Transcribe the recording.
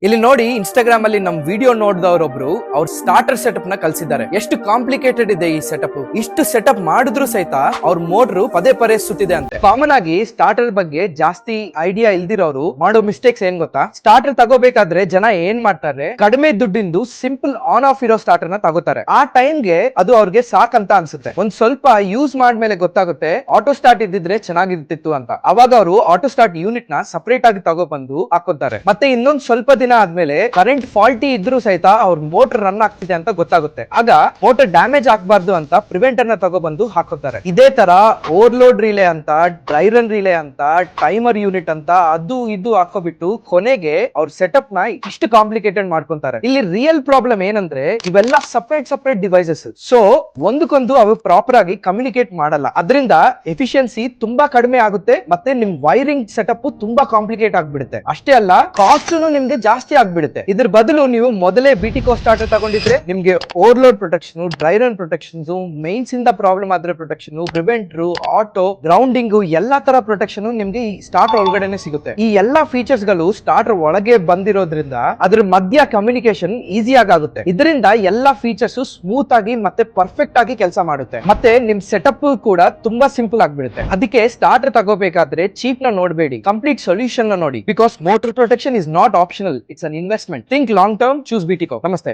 ಇಲ್ಲಿ ನೋಡಿ ಇನ್ಸ್ಟಾಗ್ರಾಮ್ ಅಲ್ಲಿ ನಮ್ ವಿಡಿಯೋ ನೋಡಿದವರೊಬ್ರು ಅವ್ರ ಸ್ಟಾರ್ಟರ್ ಸೆಟಪ್ ನ ಕಲ್ಸಿದ್ದಾರೆ. ಎಷ್ಟು ಕಾಂಪ್ಲಿಕೇಟೆಡ್ ಇದೆ ಈ ಸೆಟಪ್. ಇಷ್ಟು ಸೆಟಪ್ ಮಾಡಿದ್ರು ಸಹಿತ ಅವ್ರ ಮೋಟ್ರು ಪದೇ ಪದೇ ಸುತ್ತಿದೆ ಅಂತೆ. ಕಾಮನ್ ಆಗಿ ಸ್ಟಾರ್ಟರ್ ಬಗ್ಗೆ ಜಾಸ್ತಿ ಐಡಿಯಾ ಇಲ್ದಿರೋರು ಮಾಡೋ ಮಿಸ್ಟೇಕ್ಸ್ ಏನ್ ಗೊತ್ತಾ? ಸ್ಟಾರ್ಟರ್ ತಗೋಬೇಕಾದ್ರೆ ಜನ ಏನ್ ಮಾಡ್ತಾರೆ, ಕಡಿಮೆ ದುಡ್ಡಿಂದು ಸಿಂಪಲ್ ಆನ್ ಆಫ್ ಇರೋ ಸ್ಟಾರ್ಟರ್ ನ ತಗೋತಾರೆ. ಆ ಟೈಮ್ಗೆ ಅದು ಅವ್ರಿಗೆ ಸಾಕಂತ ಅನ್ಸುತ್ತೆ. ಒಂದ್ ಸ್ವಲ್ಪ ಯೂಸ್ ಮಾಡ್ಮೇಲೆ ಗೊತ್ತಾಗುತ್ತೆ ಆಟೋ ಸ್ಟಾರ್ಟ್ ಇದ್ದಿದ್ರೆ ಚೆನ್ನಾಗಿರ್ತಿತ್ತು ಅಂತ. ಅವಾಗ ಅವರು ಆಟೋ ಸ್ಟಾರ್ಟ್ ಯೂನಿಟ್ ನ ಸಪರೇಟ್ ಆಗಿ ತಗೊಬಂದು ಹಾಕೋತಾರೆ. ಮತ್ತೆ ಇನ್ನೊಂದ್ ಸ್ವಲ್ಪ ದಿನ ಆದ್ಮೇಲೆ ಕರೆಂಟ್ ಫಾಲ್ಟಿ ಇದ್ರೂ ಸಹಿತ ಅವ್ರ ಮೋಟರ್ ರನ್ ಆಗ್ತಿದೆ ಅಂತ ಗೊತ್ತಾಗುತ್ತೆ. ಆಗ ಮೋಟರ್ ಡ್ಯಾಮೇಜ್ ಆಗ್ಬಾರ್ದು ಅಂತ ಪ್ರಿವೆಂಟರ್ ನ ತಗೊಬಂದು ಹಾಕೋತಾರೆ. ಇದೇ ತರ ಓವರ್ಲೋಡ್ ರಿಲೇ ಅಂತ, ಡ್ರೈ ರನ್ ರಿಲೇ ಅಂತ, ಟೈಮರ್ ಯೂನಿಟ್ ಅಂತ ಅದು ಇದು ಹಾಕೋಬಿಟ್ಟು ಕೊನೆಗೆ ಅವ್ರ ಸೆಟಪ್ ನ ಇಷ್ಟು ಕಾಂಪ್ಲಿಕೇಟೆಡ್ ಮಾಡ್ಕೊಂತಾರೆ. ಇಲ್ಲಿ ರಿಯಲ್ ಪ್ರಾಬ್ಲಮ್ ಏನಂದ್ರೆ ಇವೆಲ್ಲ ಸಪರೇಟ್ ಡಿವೈಸಸ್. ಸೊ ಒಂದಕ್ಕೊಂದು ಅವು ಪ್ರಾಪರ್ ಆಗಿ ಕಮ್ಯುನಿಕೇಟ್ ಮಾಡಲ್ಲ. ಅದರಿಂದ ಎಫಿಷಿಯನ್ಸಿ ತುಂಬಾ ಕಡಿಮೆ ಆಗುತ್ತೆ. ಮತ್ತೆ ನಿಮ್ ವೈರಿಂಗ್ ಸೆಟಪ್ ತುಂಬಾ ಕಾಂಪ್ಲಿಕೇಟ್ ಆಗ್ಬಿಡುತ್ತೆ. ಅಷ್ಟೇ ಅಲ್ಲ, ಕಾಸ್ಟ್ ನಿಮ್ಗೆ ಜಾಸ್ತಿ ಆಗ್ಬಿಡುತ್ತೆ. ಇದ್ರ ಬದಲು ನೀವು ಮೊದಲೇ ಬಿಟಿಕೋ ಸ್ಟಾರ್ಟರ್ ತಗೊಂಡಿದ್ರೆ ನಿಮ್ಗೆ overload protection, dry run protections, mains ಇಂದ ಪ್ರಾಬ್ಲಮ್ ಆದ್ರೆ ಪ್ರೊಟೆಕ್ಷನ್, ಪ್ರಿವೆಂಟರ್, ಆಟೋ, ಗ್ರೌಂಡಿಂಗ್ ಎಲ್ಲಾ ತರ ಪ್ರೊಟೆಕ್ಷನ್ ನಿಮ್ಗೆ ಈ ಸ್ಟಾರ್ಟರ್ ಒಳಗಡೆನೆ ಸಿಗುತ್ತೆ. ಈ ಎಲ್ಲಾ ಫೀಚರ್ಸ್ ಗಳು ಸ್ಟಾರ್ಟರ್ ಒಳಗೆ ಬಂದಿರೋದ್ರಿಂದ ಅದ್ರ ಮಧ್ಯ ಕಮ್ಯುನಿಕೇಶನ್ ಈಸಿ ಆಗುತ್ತೆ. ಇದರಿಂದ ಎಲ್ಲಾ ಫೀಚರ್ಸ್ ಸ್ಮೂತ್ ಆಗಿ ಮತ್ತೆ ಪರ್ಫೆಕ್ಟ್ ಆಗಿ ಕೆಲಸ ಮಾಡುತ್ತೆ. ಮತ್ತೆ ನಿಮ್ ಸೆಟಪ್ ಕೂಡ ತುಂಬಾ ಸಿಂಪಲ್ ಆಗ್ಬಿಡುತ್ತೆ. ಅದಕ್ಕೆ ಸ್ಟಾರ್ಟರ್ ತಗೋಬೇಕಾದ್ರೆ ಚೀಪ್ ನ ನೋಡಬೇಡಿ, ಕಂಪ್ಲೀಟ್ ಸೊಲ್ಯೂಷನ್ ನ ನೋಡಿ. Because motor protection is not optional, it's an investment. Think long term, choose BTCO. Namaste.